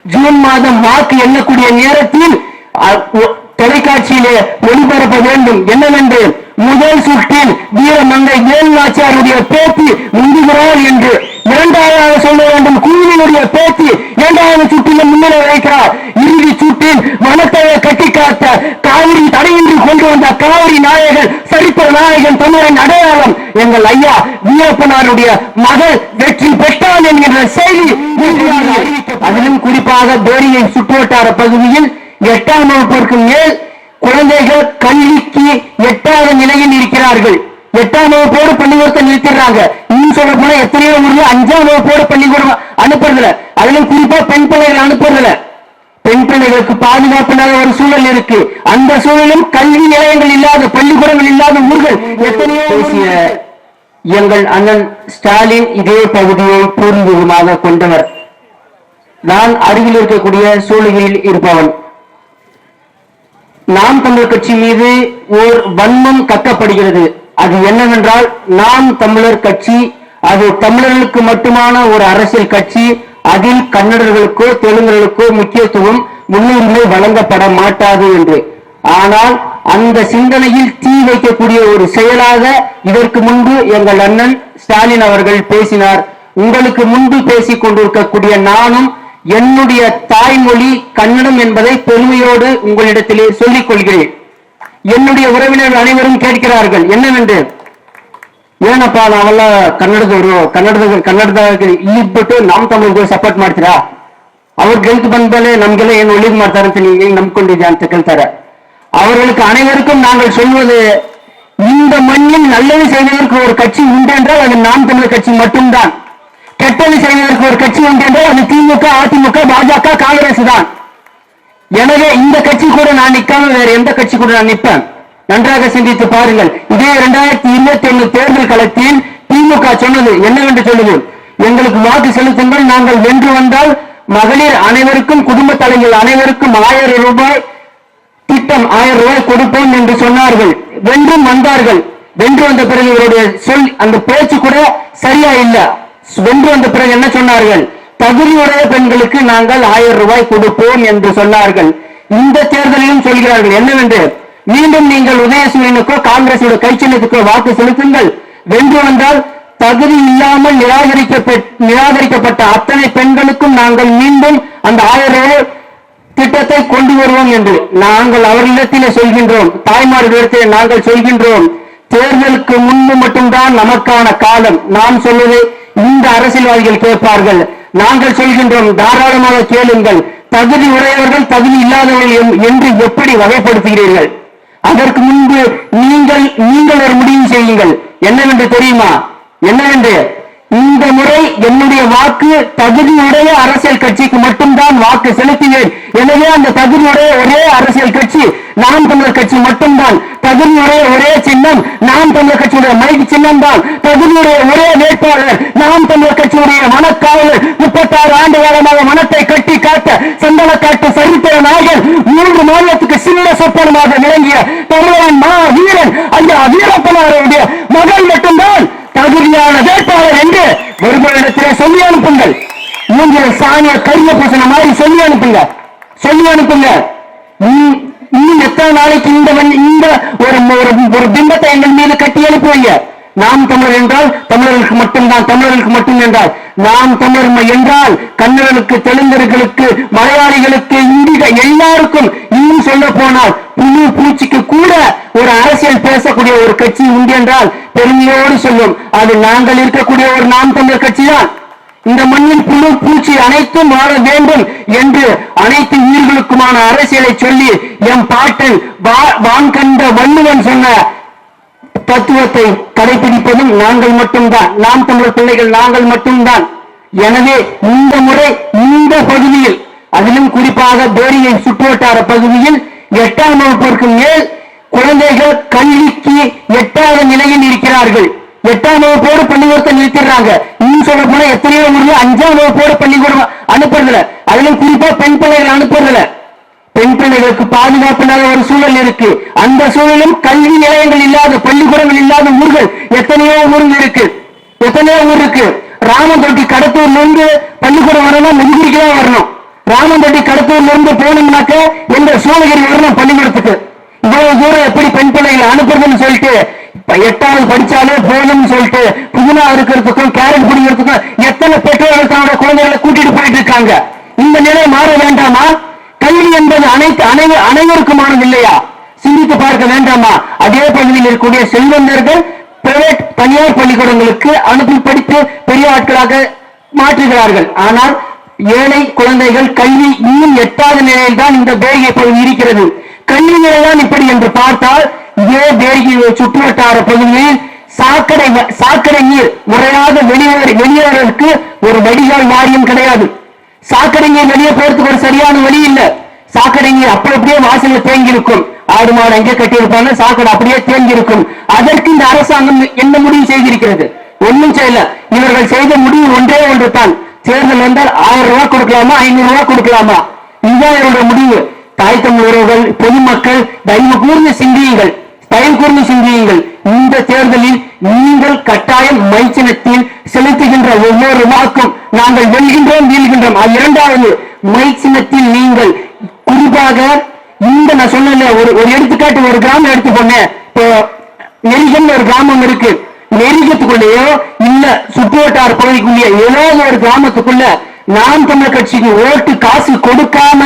June மாதம் வாக்கு எண்ணக்கூடிய நேரத்தில் தொலைக்காட்சியிலே ஒளிபரப்ப வேண்டும். என்னவென்று முதல் சுற்றில் வீரமங்கை வேலுநாச்சியாருடைய பேத்தி முந்துகிறார் என்று, இரண்டாவது சொல்ல வேண்டும் குழுவினுடைய பேத்தி இரண்டாவது சுற்றில் முன்னிலை வைக்கிறார். இறுதி சுற்றில் மனத்தையை கட்டி காத்த காவிரி தடையின்றி கொண்டு வந்த காவிரி நாயகன், சரித்திர நாயகன், தமிழின் அடையாளம் எங்கள் ஐயா வீரப்பனாருடைய மகள் வெற்றி பெற்றான் என்கின்ற செய்தி அதிலும் குறிப்பாக பேரியை சுற்றுவட்டார பகுதியில் 8ஆம் வகுப்பிற்கு மேல் குழந்தைகள் கல்விக்கு 8வது நிலையில் இருக்கிறார்கள். 8ஆம் வகுப்போடு பள்ளிக்கூடத்தை நிறுத்திடுறாங்க. இன்னும் சொல்ல போனா எத்தனையோ ஊர்ல 5ஆம் வகுப்போடு பள்ளிக்கூடம் அனுப்புறதுல, அதிலும் குறிப்பா பெண் பிள்ளைகள் அனுப்புறதுல, பெண் பிள்ளைகளுக்கு பாதுகாப்பு இல்லாத ஒரு சூழல் இருக்கு. அந்த சூழலும் கல்வி நிலையங்கள் இல்லாத, பள்ளிக்கூடங்கள் இல்லாத ஊர்கள் எத்தனையோ. எங்கள் அண்ணன் ஸ்டாலின் இதே பகுதியை பூர்வீகமாக கொண்டவர். நான் அருகில் இருக்கக்கூடிய சூழலில் இருப்பவன். நாம் தமிழர் கட்சி மீது ஓர் வன்மம் கக்கப்படுகிறது. அது என்னவென்றால், நாம் தமிழர் கட்சி அது தமிழர்களுக்கு மட்டுமான ஒரு அரசியல் கட்சி. அதில் கன்னடர்களுக்கோ தெலுங்கர்களுக்கோ முக்கியத்துவம், முன்னுரிமை வழங்கப்பட மாட்டாது என்று. ஆனால் அந்த சிந்தனையில் தீ வைக்கக்கூடிய ஒரு செயலாக இதற்கு முன்பு எங்கள் அண்ணன் ஸ்டாலின் அவர்கள் பேசினார். உங்களுக்கு முன்பு பேசிக் கொண்டிருக்கக்கூடிய நானும் என்னுடைய தாய்மொழி கன்னடம் என்பதை பெருமையோடு உங்களிடத்திலே சொல்லிக் கொள்கிறேன். என்னுடைய உறவினர்கள் அனைவரும் கேட்கிறார்கள், என்னவென்று, ಏನಪ್ಪಾ ನಾವೆಲ್ಲ ಕನ್ನಡದಾಗ ಇಲ್ಲಿದ್ಬಿಟ್ಟು ನಮ್ ತಮಿಳಿಗೆ ಸಪೋರ್ಟ್ ಮಾಡ್ತೀರಾ, ಅವ್ರು ಗೆಲ್ತು ಬಂದ್ಮೇಲೆ ನಮ್ಗೆಲ್ಲ ಏನು ಒಳ್ಳೇದು ಮಾಡ್ತಾರಂತ நீங்க நம்பிக்கொண்டிருக்கீங்க ಅಂತ ಕೇಳ್ತಾರೆ. அவர்களுக்கு அனைவருக்கும் நாங்கள் சொல்வது, இந்த மண்ணில் நல்லது செய்வதற்கு ஒரு கட்சி உண்டு என்றால் அது நாம் தமிழர் கட்சி மட்டும்தான். கெட்டது செய்வதற்கு ஒரு கட்சி உண்டு என்றால் அது திமுக, அதிமுக, பாஜக, காங்கிரஸ் தான். எனவே இந்த கட்சி கூட நான் நிற்காம வேற எந்த கட்சி கூட நான் நிற்பேன். நன்றாக சிந்தித்து பாருங்கள். இதே 2021 தேர்தல் களத்தில் திமுக சொன்னது என்னவென்று சொல்லுது, எங்களுக்கு வாக்கு செலுத்துங்கள், நாங்கள் வென்று வந்தால் மகளிர் அனைவருக்கும், குடும்ப தலைவர் அனைவருக்கும் 1000 ரூபாய் திட்டம், 1000 ரூபாய் கொடுப்போம் என்று சொன்னார்கள். வென்றும் வந்தார்கள். வென்று வந்த பிறகு இவருடைய சொல், அந்த பேச்சு கூட சரியா இல்ல. வென்று வந்த பிறகு என்ன சொன்னார்கள், தகுதியுடைய பெண்களுக்கு நாங்கள் 1000 ரூபாய் கொடுப்போம் என்று சொன்னார்கள். இந்த தேர்தலிலும் சொல்கிறார்கள் என்னவென்று, மீண்டும் நீங்கள் உதயசூரியனுக்கோ காங்கிரசுடைய கைச்சின்னத்துக்கோ வாக்கு செலுத்துங்கள், வென்று வந்தால் தகுதி இல்லாமல் நிராகரிக்கப்பட்ட அத்தனை பெண்களுக்கும் நாங்கள் மீண்டும் அந்த 1000 ரூபாய் திட்டத்தை கொண்டு வருவோம் என்று நாங்கள் அவர்களிடத்திலே சொல்கின்றோம். தாய்மார்களிடத்திலே நாங்கள் சொல்கின்றோம், தேர்தலுக்கு முன்பு மட்டும்தான் நமக்கான காலம். நாம் சொல்வதை இந்த அரசியல்வாதிகள் கேட்பார்கள். நாங்கள் சொல்கின்றோம், தாராளமாக கேளுங்கள். தகுதி உடையவர்கள், தகுதி இல்லாதவர்கள் என்று எப்படி வகைப்படுத்துகிறீர்கள்? அதற்கு முன்பு நீங்கள் ஒரு முடிவு செய்யுங்கள். என்னவென்று தெரியுமா? என்னவென்று, இந்த முறை என்னுடைய வாக்கு தகுதியுடைய அரசியல் கட்சிக்கு மட்டும்தான் வாக்கு செலுத்தினேன். எனவே அந்த தகுதியுடைய ஒரே அரசியல் கட்சி நாம் தமிழர் கட்சி மட்டும்தான். தகுதியுடைய ஒரே சின்னம் நாம் தமிழர் கட்சியுடைய மைக் சின்னம் தான். தகுதியுடைய ஒரே வேட்பாளர் நாம் தமிழர் கட்சியுடைய மனக்காவலர், 36 ஆண்டு காலமாக மனத்தை கட்டி காத்த சந்தனக்காட்டு சரித்திர நாயகன், 3 மாநிலத்துக்கு சின்ன சொப்பனமாக விளங்கிய தமிழன் மா வீரன் ஐயா வீரப்பனாருடைய மகள் மட்டும்தான் தகுதியான வேட்பாளர் என்று ஒருவரிடத்திலே சொல்லி அனுப்புங்கள். மூஞ்சில சாணிய கரிய பூசண மாதிரி சொல்லி அனுப்புங்க. இன்னும் எத்தனை நாளைக்கு இந்த ஒரு பிம்பத்தை எங்கள் மீது கட்டி அனுப்புவீங்க? நாம் தமிழர் என்றால் தமிழர்களுக்கு மட்டும்தான், தமிழர்களுக்கு மட்டும் என்றால் நாம் தமிழர் என்றால் கன்னடர்களுக்கு, தெலுங்கர்களுக்கு, மலையாளிகளுக்கு, இந்திக எல்லாருக்கும், இன்னும் சொல்ல போனால் புழு பூச்சிக்கு கூட ஒரு அரசியல் பேசக்கூடிய ஒரு கட்சி உண்டு என்றால் பெருமையோடு சொல்லும், அது நாங்கள் இருக்கக்கூடிய ஒரு நாம் தமிழர் கட்சி தான். இந்த மண்ணில் புழு பூச்சி அனைத்தும் வாழ வேண்டும் என்று அனைத்து உயிர்களுக்குமான அரசியலை சொல்லி எம் பாட்டன் வான்கண்ட வள்ளுவன் சொன்ன தத்துவத்தை கடைபிடிப்பதும் நாங்கள் மட்டும்தான். நாம் தமிழர் பிள்ளைகள் நாங்கள் மட்டும்தான். எனவே இந்த முறை இந்த பகுதியில், அதிலும் குறிப்பாக பேரியை சுற்றுவட்டார பகுதியில் 8ஆம் வகுப்பிற்கு மேல் குழந்தைகள் கல்விக்கு 8வது நிலையில் இருக்கிறார்கள். 8ஆம் வகுப்போடு பள்ளிக்கூடத்தை நிறுத்திடுறாங்க. இன்னும் சொல்ல போனா எத்தனையோ ஊர்ல 5ஆம் வகுப்போடு பள்ளிக்கூடம் அனுப்புறதுல, அதிலும் குறிப்பா பெண் பிள்ளைகள் அனுப்புறதுல, பெண் பிள்ளைகளுக்கு பாதுகாப்பு இல்லாத ஒரு சூழல் இருக்கு. அந்த சூழலும் கல்வி நிலையங்கள் இல்லாத, பள்ளிக்கூடங்கள் இல்லாத ஊர்கள் எத்தனையோ ஊர் இருக்கு. ராமந்தொட்டி கடத்தூர்ல இருந்து பள்ளிக்கூடம் வரணும், முதுகுரிக்கு தான் வரணும். ராமந்தட்டி கடத்தூர்ல இருந்து போனோம்னாக்க எங்க சூளகிரி வரணும் பள்ளிக்கூடத்துக்கு. இவ்வளவு தூரம் எப்படி பெண் பிள்ளைகளை அனுப்புறதுன்னு சொல்லிட்டு 8வது படிச்சாலே போகணும்னு சொல்லிட்டு புதினா இருக்கிறதுக்கும் கேரட் பிடிக்கிறதுக்கும் எத்தனை பெற்றோர்கள் தன்னோட குழந்தைகளை கூட்டிட்டு போயிட்டு இருக்காங்க. இந்த நிலை மாற வேண்டாமா? கல்வி என்பது அனைவருக்குமானது இல்லையா? சிந்தித்து பார்க்க வேண்டாமா? அதே பகுதியில் இருக்கக்கூடிய செல்வந்தர்கள் பிரைவேட் தனியார் பள்ளிக்கூடங்களுக்கு அனுப்பி படித்து பெரிய ஆட்களாக மாற்றுகிறார்கள். ஆனால் ஏழை குழந்தைகள் கல்வி இன்னும் எட்டாத நிலையில் தான் இந்த பேரிகை பகுதி இருக்கிறது. கல்வி நிலைதான் இப்படி என்று பார்த்தால் இதே பேரிகை சுற்றுவட்டார பகுதியில் சாக்கடை நீர் முறையாக வெளியேறதற்கு ஒரு வடிகால் வாரியம் கிடையாது. சாக்கடை நீர் வெளியே போறதுக்கு ஒரு சரியான வழி இல்லை. சாக்கடை நீர் அப்படியே வாசல்ல தேங்கி இருக்கும். ஆடு மாடு எங்கே கட்டியிருப்பாங்க, சாக்கடை அப்படியே தேங்கி இருக்கும். அதற்கு இந்த அரசாங்கம் என்ன முடிவு செய்திருக்கிறது? ஒன்றும் செய்யல. இவர்கள் செய்த முடிவு ஒன்றே ஒன்று தான். தேர்தல் வந்தால் 1000 ரூபாய் கொடுக்கலாமா, 500 ரூபாய் கொடுக்கலாமா, இதுதான் இவருடைய முடிவு. தாய் தமிழ் உறவுகள், பொதுமக்கள் தயவு கூர்ந்து சிந்தியுங்கள். இந்த தேர்தலில் நீங்கள் கட்டாயம் மைச்சினத்தில் செலுத்துகின்ற ஒவ்வொரு வாக்கும் நாங்கள் வெல்கின்றோம் வீழ்கின்றோம். அது இரண்டாவது. மைச்சினத்தில் நீங்கள் குறிப்பாக இந்த நான் சொன்ன ஒரு எடுத்துக்காட்டு, ஒரு கிராமம் எடுத்து போனேன். நெரிகன் ஒரு கிராமம் இருக்கு. நெரிகத்துக்குள்ளேயோ இல்ல சுற்றுவட்டார பகுதிக்குள்ளேயோ ஏதாவது ஒரு கிராமத்துக்குள்ள நாம் தமிழர் கட்சிக்கு ஓட்டு காசு கொடுக்காம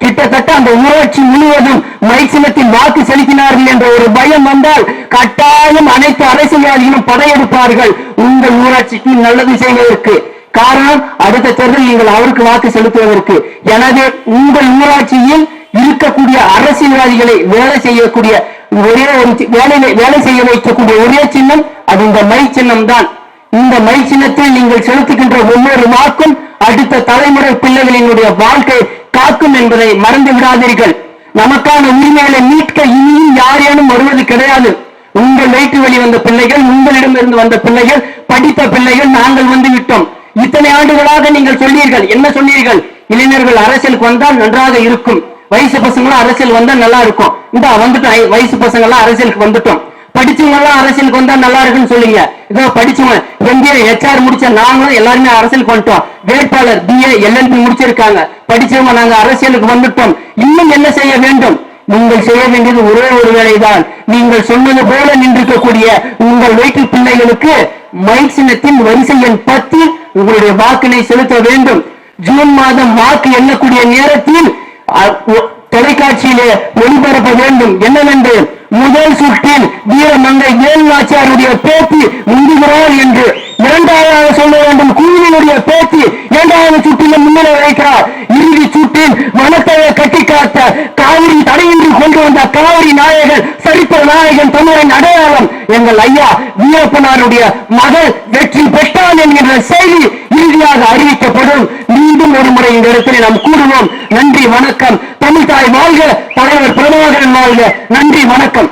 கிட்டத்தட்ட அந்த ஊராட்சி முழுவதும் மைச்சினத்தில் வாக்கு செலுத்தினார்கள் என்ற ஒரு பயம் வந்தால் கட்டாயம் அனைத்து அரசியல்வாதிகளும் படையெடுப்பார்கள் உங்கள் ஊராட்சிக்கு நல்லது செய்வதற்கு. காரணம், அடுத்த தேர்தல் நீங்கள் அவருக்கு வாக்கு செலுத்துவதற்கு. எனவே உங்கள் ஊராட்சியில் இருக்கக்கூடிய அரசியல்வாதிகளை வேலை செய்யக்கூடிய வேலை செய்ய வைக்கக்கூடிய ஒரே சின்னம் அது இந்த மை சின்னம் தான். இந்த மை சின்னத்தில் நீங்கள் செலுத்துகின்ற ஒவ்வொரு வாக்கும் அடுத்த தலைமுறை பிள்ளைகளினுடைய வாழ்க்கை காக்கும் என்பதை மறந்து விடாதீர்கள். நமக்கான உரிமைகளை மீட்க இனியும் யாரேனும் வருவது கிடையாது. உங்கள் வயிற்று வழி வந்த பிள்ளைகள், உங்களிடமிருந்து வந்த பிள்ளைகள், படித்த பிள்ளைகள் நாங்கள் வந்து விட்டோம். இத்தனை ஆண்டுகளாக நீங்கள் சொன்னீர்கள், என்ன சொன்னீர்கள்? இளைஞர்கள் அரசியலுக்கு வந்தால் நன்றாக இருக்கும், வயசு பசங்களும் அரசியல் வந்தா நல்லா இருக்கும். இந்த வந்துட்டோம், வயசு பசங்க எல்லாம் அரசியலுக்கு வந்துட்டோம், படிச்சவங்க எல்லாம் அரசியலுக்கு வந்தா நல்லா இருக்குன்னு சொல்லுங்க. இதோ படிச்சவங்க MBA HR முடிச்ச நாங்களும் எல்லாருமே அரசியலுக்கு வந்துட்டோம். வேட்பாளர் BA LLB முடிச்சிருக்காங்க, படிச்சவங்க நாங்க அரசியலுக்கு வந்துட்டோம். இன்னும் என்ன செய்ய வேண்டும்? நீங்கள் செய்ய வேண்டியது ஒரே ஒரு வேலைதான். நீங்கள் சொன்னது போல நின்றிருக்கக்கூடிய உங்கள் வயிற்று பிள்ளைகளுக்கு மை சின்னத்தின் வரிசை எண் 10 உங்களுடைய வாக்கினை செலுத்த வேண்டும். ஜூன் மாதம் வாக்கு எண்ணக்கூடிய நேரத்தில் தொலைக்காட்சியிலே ஒளிபரப்ப வேண்டும். என்னவென்று, முதல் சுற்றில் வீரமங்கை வேலுநாச்சியாருடைய பேத்தி முந்துகிறார் என்று, இரண்டாவது சொல்ல வேண்டும் குழுவினுடைய பேத்தி இரண்டாவது சுற்றில் முன்னிலை வைக்கிறார். இறுதி சுற்றில் வனத்தையை கட்டி காத்த காவிரி தடையின்றி கொண்டு வந்த காவிரி நாயகன், சரித்திர நாயகன், தமிழின் அடையாளம் எங்கள் ஐயா வீரப்பனாருடைய மகள் வெற்றி பெற்றால் என்கின்ற செய்தி இறுதியாக அறிவிக்கப்படும். மீண்டும் ஒரு முறை இந்த இடத்தில் நாம் கூறுவோம். நன்றி, வணக்கம். தமிழ் தாய் வாழ்க, தலைவர் பிரபாகரன் வாழ்க. நன்றி, வணக்கம்.